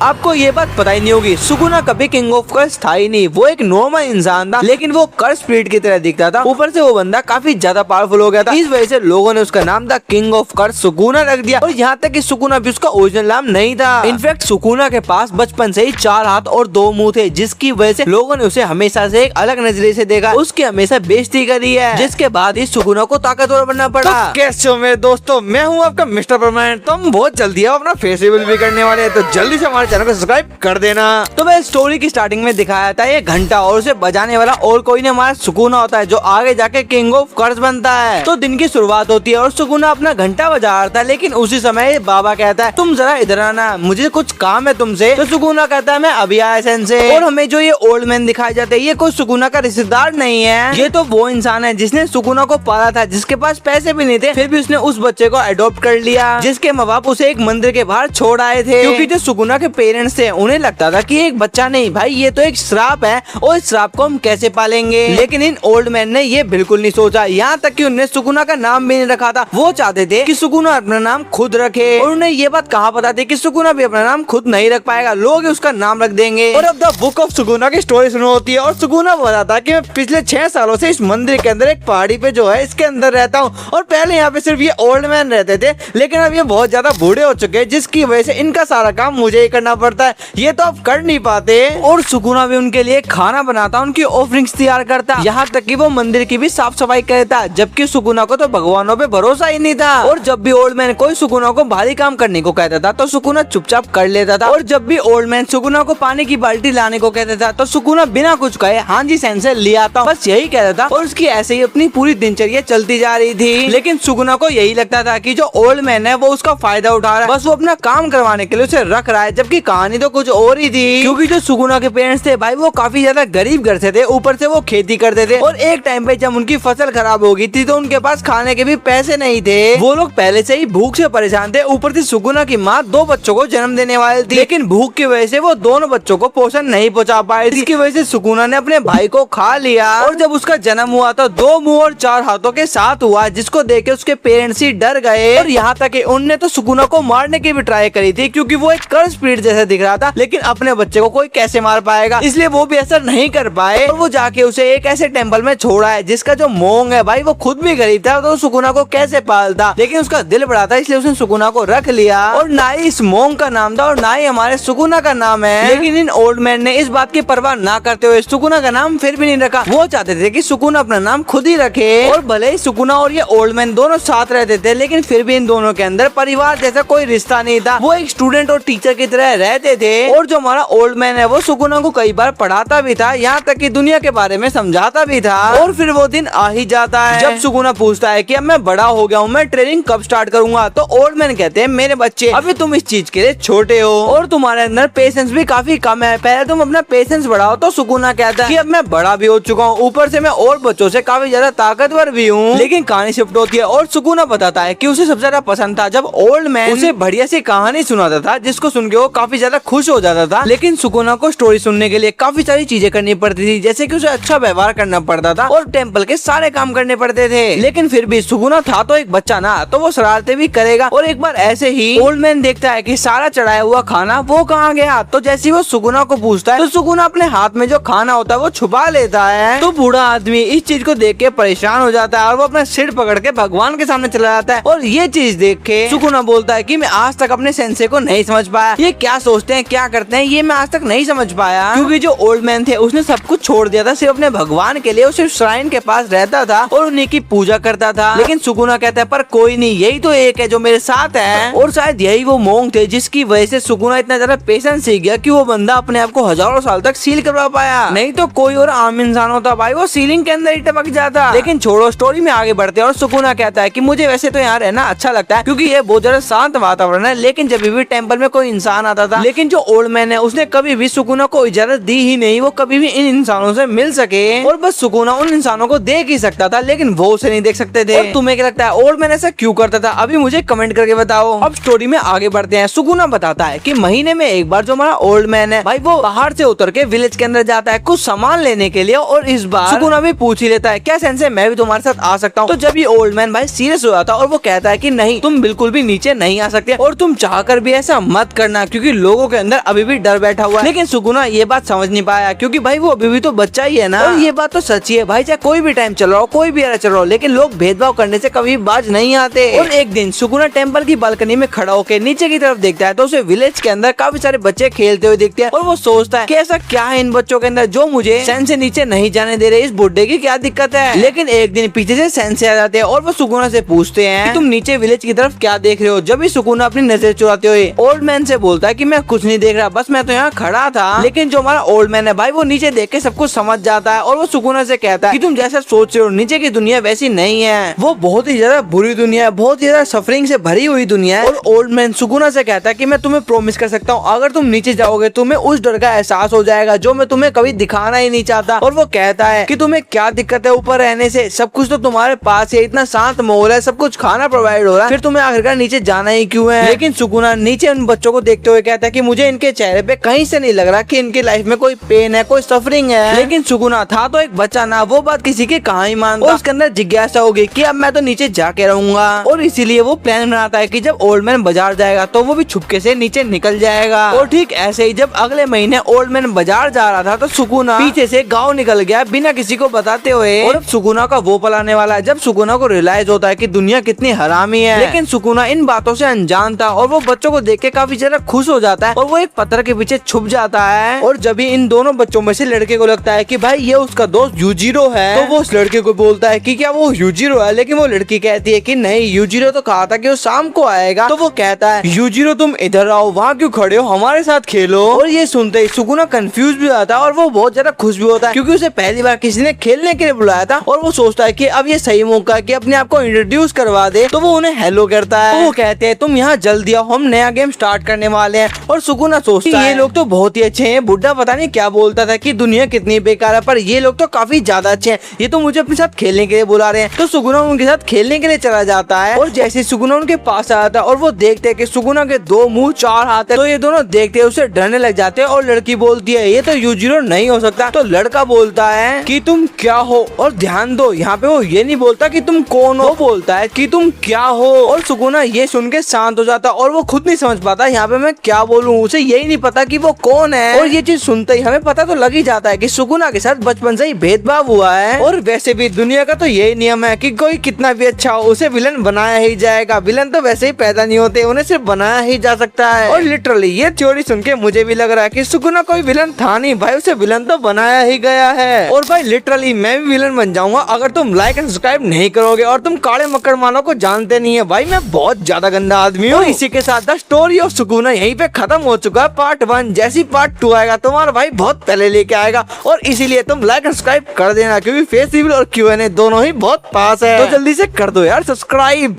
आपको ये बात पता ही नहीं होगी, सुकुना कभी किंग ऑफ कर्स था ही नहीं। वो एक नॉर्मल इंसान था, लेकिन वो कर्स स्पिरिट की तरह दिखता था। ऊपर से वो बंदा काफी ज्यादा पावरफुल हो गया था। इस वजह से लोगों ने उसका नाम था किंग ऑफ कर्स सुकुना रख दिया। और यहाँ तक कि सुकुना भी उसका ओरिजिनल नाम नहीं था। इनफैक्ट सुकुना के पास बचपन से ही 4 हाथ और 2 मुंह थे, जिसकी वजह से लोगों ने उसे हमेशा से एक अलग नजरिए से देखा, उसकी हमेशा बेइज्जती करी है, जिसके बाद इस सुकुना को ताकतवर बनना पड़ा। तो कैसे हो मेरे दोस्तों, मैं हूँ आपका मिस्टर परमानेंट। तो हम बहुत जल्दी अपना फेस्टिवल भी करने वाले हैं, तो जल्दी से हमारे चैनल को सब्सक्राइब कर देना। तो मैं स्टोरी की स्टार्टिंग में दिखाया था ये घंटा, और उसे बजाने वाला और कोई नहीं हमारा सुकुना होता है, जो आगे जाके किंग ऑफ कर्स बनता है। तो दिन की शुरुआत होती है और सुकुना अपना घंटा बजा रहा था, लेकिन उसी समय बाबा कहता है तुम जरा इधर आना, मुझे कुछ काम है तुमसे। तो सुकुना कहता है मैं अभी आया सेंसे। और हमें जो ये ओल्ड मैन दिखाए जाते हैं, ये कोई सुकुना का रिश्तेदार नहीं है, ये तो वो इंसान है जिसने सुकुना को पाला था, जिसके पास पैसे भी नहीं थे, फिर भी उसने उस बच्चे को अडॉप्ट कर लिया, जिसके माँ बाप उसे एक मंदिर के बाहर छोड़ आए थे। क्योंकि जो सुकुना के पेरेंट्स थे, उन्हें लगता था कि एक बच्चा नहीं भाई, ये तो एक श्राप है और इस श्राप को हम कैसे पालेंगे। लेकिन इन ओल्ड मैन ने ये बिल्कुल नहीं सोचा, यहाँ तक कि उन्हें सुकुना का नाम भी नहीं रखा था। वो चाहते थे कि सुकुना अपना नाम खुद रखे, और उन्हें ये बात कहाँ पता थी कि सुकुना भी अपना नाम खुद नहीं रख पाएगा, लोग उसका नाम रख देंगे। और अब द बुक ऑफ सुकुना की स्टोरी शुरू होती है, और सुकुना बताता है कि मैं पिछले 6 सालों से इस मंदिर के अंदर एक पहाड़ी पे जो है इसके अंदर रहता हूँ, और पहले यहाँ पे सिर्फ ये ओल्ड मैन रहते थे, लेकिन अब ये बहुत ज्यादा बूढ़े हो चुके हैं, जिसकी वजह से इनका सारा काम मुझे ही करना पड़ता है, ये तो अब कर नहीं पाते। और सुकुना भी उनके लिए खाना बनाता, उनकी ऑफरिंग्स तैयार करता, यहाँ तक कि वो मंदिर की भी साफ सफाई करता, जबकि सुकुना को तो भगवानों पे भरोसा ही नहीं था। और जब भी ओल्ड मैन कोई सुकुना को भारी काम करने को कहता था, तो सुकुना चुपचाप कर लेता था। और जब भी ओल्ड मैन सुकुना को पानी की बाल्टी लाने को कहता था, तो सुकुना बिना कुछ कहे हाँ जी सेंसे ले आता, बस यही कहता था। और उसकी ऐसे ही अपनी पूरी दिनचर्या चलती जा रही थी। लेकिन सुकुना को यही लगता था कि जो ओल्ड मैन है वो उसका फायदा उठा रहा है, बस वो अपना काम करवाने के लिए उसे रख रहा है, जबकि कहानी तो कुछ और ही थी। क्योंकि जो सुकुना के पेरेंट्स थे भाई, वो काफी ज्यादा गरीब घर से थे, ऊपर से वो खेती करते थे, और एक टाइम पे जब उनकी फसल खराब हो गई थी, तो उनके पास खाने के भी पैसे नहीं थे। वो लोग पहले से ही भूख से परेशान थे, ऊपर से सुकुना की माँ 2 बच्चों को जन्म देने वाली थी, लेकिन भूख की वजह से वो दोनों बच्चों को पोषण नहीं पहुंचा पाए, जिसकी वजह से सुकुना ने अपने भाई को खा लिया। और जब उसका जन्म हुआ तो 2 मुंह और 4 हाथों के साथ हुआ, जिसको देख के उसके पेरेंट्स ही डर गए। और यहाँ तक कि उनने तो सुकुना को मारने की भी ट्राई करी थी, क्योंकि वो एक कर्स स्पिरिट जैसा दिख रहा था, लेकिन अपने बच्चे को कोई कैसे मार पाएगा, इसलिए वो भी ऐसा नहीं कर पाए। और वो जाके उसे एक ऐसे टेम्पल में छोड़ा है, जिसका जो मोंग है भाई वो खुद भी गरीब था, तो सुकुना को कैसे पालता, लेकिन उसका दिल बड़ा था, इसलिए उसने सुकुना को रख लिया। और ना ही इस मोंग का नाम था और ना ही हमारे सुकुना का नाम है। लेकिन इन ओल्ड मैन ने इस बात की परवाह ना करते हुए सुकुना का नाम फिर भी नहीं रखा। वो चाहते थे कि सुकुना अपना नाम खुद ही रखे। और भले ही सुकुना और ये ओल्ड मैन दोनों साथ रहते थे, लेकिन फिर भी इन दोनों के अंदर परिवार जैसा कोई रिश्ता नहीं था। वो एक स्टूडेंट और टीचर की तरह रहते थे। और जो हमारा ओल्ड मैन है वो सुकुना को कई बार पढ़ाता भी था, यहाँ तक कि दुनिया के बारे में समझाता भी था। और फिर वो दिन आ ही जाता है जब सुकुना पूछता है कि अब मैं बड़ा हो गया हूँ, मैं ट्रेनिंग कब स्टार्ट करूंगा। तो ओल्ड मैन कहते हैं मेरे बच्चे अभी तुम इस चीज के लिए छोटे हो और तुम्हारे अंदर पेशेंस भी काफी कम है, पहले तुम अपना पेशेंस बढ़ाओ। तो सुकुना कहता है कि अब मैं बड़ा भी हो चुका हूँ, ऊपर से मैं और बच्चों से काफी ज्यादा ताकतवर भी हूँ। लेकिन कहानी शिफ्ट होती है और सुकुना बताता है कि उसे सबसे ज्यादा पसंद था जब ओल्ड मैन उसे बढ़िया सी कहानी सुनाता था, जिसको सुन के वो काफी ज्यादा खुश हो जाता था। लेकिन सुकुना को स्टोरी सुनने के लिए काफी सारी चीजें करनी पड़ती थी, जैसे कि उसे अच्छा व्यवहार करना पड़ता था और टेम्पल के सारे काम करने पड़ते थे। लेकिन फिर भी सुकुना था तो एक बच्चा ना, तो वो शरारतें भी करेगा। और एक बार ऐसे ही ओल्ड मैन देखता है कि सारा चढ़ाया हुआ खाना वो कहाँ गया। तो जैसे वो सुकुना को पूछता है, तो सुकुना अपने हाथ में जो खाना होता है वो छुपा लेता है। तो बूढ़ा आदमी इस चीज को देख के परेशान हो जाता है और वो अपना सिर पकड़ के भगवान के सामने चला जाता है। और ये चीज देख के सुकुना बोलता है कि मैं आज तक अपने सेंसे को नहीं समझ पाया, ये क्या सोचते हैं क्या करते हैं ये मैं आज तक नहीं समझ पाया। क्योंकि जो ओल्ड मैन थे उसने सब कुछ छोड़ दिया था सिर्फ अपने भगवान के लिए, वो सिर्फ श्राइन के पास रहता था और उन्हीं की पूजा करता था। लेकिन सुकुना कहता है पर कोई नहीं, यही तो एक है जो मेरे साथ है। और शायद यही वो मोंग थे जिसकी वजह से सुकुना इतना ज्यादा पेशेंस सीख गया कि वो बंदा अपने आप को हजारों साल तक सील करवा पाया। नहीं तो कोई और आम इंसान होता भाई वो सीलिंग के अंदर ही टपक जाता। लेकिन छोड़ो, स्टोरी में आगे बढ़ते हैं और सुकुना कहता है कि मुझे वैसे तो यहाँ रहना अच्छा लगता है क्योंकि ये बहुत ज्यादा शांत वातावरण है, लेकिन जब भी टेम्पल में कोई इंसान आता था, लेकिन जो ओल्ड मैन है उसने कभी भी सुकुना को इजाजत दी ही नहीं वो कभी भी इन इंसानों से मिल सके। और बस सुकुना उन इंसानों को देख ही सकता था, लेकिन वो उसे नहीं देख सकते थे। और तुम्हें क्या लगता है ओल्ड मैन ऐसा क्यों करता था? अभी मुझे कमेंट करके बताओ। अब स्टोरी में आगे बढ़ते हैं। सुकुना बताता है कि महीने में एक बार जो हमारा ओल्ड मैन है भाई वो पहाड़ से उतर के विलेज के अंदर जाता है कुछ सामान लेने के लिए। और इस बार सुकुना भी पूछ ही लेता है क्या सेंसे मैं भी तुम्हारे साथ आ सकता हूँ। तो जब ये ओल्ड मैन भाई सीरियस हो जाता है और वो कहता है कि नहीं तुम बिल्कुल भी नीचे नहीं आ सकते और तुम चाहकर भी ऐसा मत करना क्योंकि लोगों के अंदर अभी भी डर बैठा हुआ है। लेकिन सुगुना ये बात समझ नहीं पाया, क्योंकि भाई वो अभी भी तो बच्चा ही है ना। और ये बात तो सच्ची है भाई, चाहे कोई भी टाइम चल रहा हो, कोई भी एरा चल रहा हो, लेकिन लोग भेदभाव करने से कभी बाज नहीं आते। और एक दिन सुगुना टेम्पल की बालकनी में खड़ा होकर नीचे की तरफ देखता है तो उसे विलेज के अंदर काफी सारे बच्चे खेलते हुए दिखते हैं। और वो सोचता है कि ऐसा क्या है इन बच्चों के अंदर जो मुझे सैन से नीचे नहीं जाने दे रहे, इस बुड्ढे की क्या दिक्कत है। लेकिन एक दिन पीछे से सैन से आ जाते हैं और वो सुगुना से पूछते हैं कि तुम नीचे विलेज की तरफ क्या देख रहे हो। जब भी सुगुना अपनी नजर चुराते हुए ओल्ड मैन से बोलता है कि मैं कुछ नहीं देख रहा, बस मैं तो यहाँ खड़ा था। लेकिन जो हमारा ओल्ड मैन है भाई, वो नीचे देख के सब कुछ समझ जाता है और वो सुगुना से कहता है कि तुम जैसा सोच रहे हो नीचे की दुनिया वैसी नहीं है, वो बहुत ही ज्यादा बुरी दुनिया है, बहुत ही ज्यादा सफरिंग से भरी हुई दुनिया है। और ओल्ड मैन सुगुना से कहता है कि मैं तुम्हें प्रॉमिस कर सकता हूँ, अगर तुम नीचे जाओगे तुम्हें उस डर का एहसास हो जाएगा जो मैं तुम्हें कभी दिखाना ही नहीं चाहता। और वो कहता है कि तुम्हें क्या दिक्कत है ऊपर रहने से, सब कुछ तो तुम्हारे पास है, इतना शांत माहौल है, सब कुछ खाना प्रोवाइड हो रहा है, फिर तुम्हें आखिरकार नीचे जाना ही क्यों है। लेकिन सुगुना नीचे उन बच्चों को देखते हुए कहता है कि मुझे इनके चेहरे पे कहीं से नहीं लग रहा कि इनकी लाइफ में कोई पेन है, कोई सफरिंग है। लेकिन सुगुना था तो एक बच्चा ना, वो बात किसी की कहाँ ही मानता। और उसके अंदर जिज्ञासा होगी कि अब मैं तो नीचे जाके रहूंगा। और इसीलिए वो प्लान बनाता है कि जब ओल्ड मैन बाजार जाएगा तो वो भी छुपके से नीचे निकल जाएगा। और ठीक ऐसे ही जब अगले महीने ओल्ड मैन बाजार जा रहा था तो सुगुना पीछे से गाँव निकल गया बिना किसी को बताते हुए। और अब सुगुना का वो पल आने वाला है जब सुगुना को रियलाइज होता है कि दुनिया कितनी हरामी है। लेकिन सुगुना इन बातों से अनजान था और वो बच्चों को देख के काफी ज्यादा खुश हो जाता है और वो एक पत्थर के पीछे छुप जाता है। और जब भी इन दोनों बच्चों में से लड़के को लगता है कि भाई ये उसका दोस्त यूजिरो है, तो वो उस लड़के को बोलता है कि क्या वो यूजिरो है। लेकिन वो लड़की कहती है कि नहीं, यूजिरो तो कहा था कि वो शाम को आएगा। तो वो कहता है यूजिरो तुम इधर आओ, वहाँ क्यों खड़े हो, हमारे साथ खेलो। और ये सुनते ही सुगुना कंफ्यूज भी होता है और वो बहुत ज्यादा खुश भी होता है, क्योंकि उसे पहली बार किसी ने खेलने के लिए बुलाया था। और वो सोचता है कि अब ये सही मौका है कि अपने आप को इंट्रोड्यूस करवा दे। तो वो उन्हें हेलो करता है। तो वो कहते हैं तुम यहाँ जल्दी आओ, हम नया गेम स्टार्ट करने वाले हैं। और सुगुना सोचता है ये लोग तो बहुत ही अच्छे हैं, बुड्ढा पता नहीं क्या बोलता था कि दुनिया कितनी बेकार है, पर ये लोग तो काफी ज्यादा अच्छे हैं, ये तो मुझे अपने साथ खेलने के लिए बुला रहे हैं। तो सुगुना उनके साथ खेलने के लिए चला जाता है। और जैसे सुगुना उनके पास आता है और वो देखते हैं कि सुगुना के 2 मुंह 4 हाथ है, तो ये दोनों देखते हैं उसे डरने लग जाते हैं। और लड़की बोलती है ये तो यूजिरो नहीं हो सकता। तो लड़का बोलता है कि तुम क्या हो। और ध्यान दो यहाँ पे वो ये नहीं बोलता कि तुम कौन हो, वो बोलता है कि तुम क्या हो। और सुगुना ये सुन के शांत हो जाता और वो खुद नहीं समझ पाता यहाँ पे मैं क्या बोलूँ, उसे यही नहीं पता कि वो कौन है। और ये चीज सुनते ही हमें पता तो लग ही जाता है कि सुगुना के साथ बचपन से ही भेदभाव हुआ है। और वैसे भी दुनिया का तो यही नियम है कि कोई कितना भी अच्छा हो उसे विलन बनाया ही जाएगा। विलन तो वैसे ही पैदा नहीं होते, उन्हें सिर्फ बनाया ही जा सकता है। और लिटरली ये थ्योरी सुन के मुझे भी लग रहा है कि सुगुना कोई विलन था नहीं भाई, उसे विलन तो बनाया ही गया है। और भाई लिटरली मैं भी विलन बन जाऊंगा अगर तुम लाइक एंड सब्सक्राइब नहीं करोगे। और तुम काले मक्कड़ मानो को जानते नहीं है भाई, मैं बहुत ज्यादा गंदा आदमी हूँ। इसी के साथ द स्टोरी ऑफ सुगुना यहीं पे खत्म हो चुका है पार्ट 1। जैसी पार्ट 2 आएगा तुम्हारा भाई बहुत पहले लेके आएगा। और इसीलिए तुम लाइक एंड सब्सक्राइब कर देना, क्योंकि फेस रिवील और Q&A दोनों ही बहुत पास है। तो जल्दी से कर दो यार सब्सक्राइब।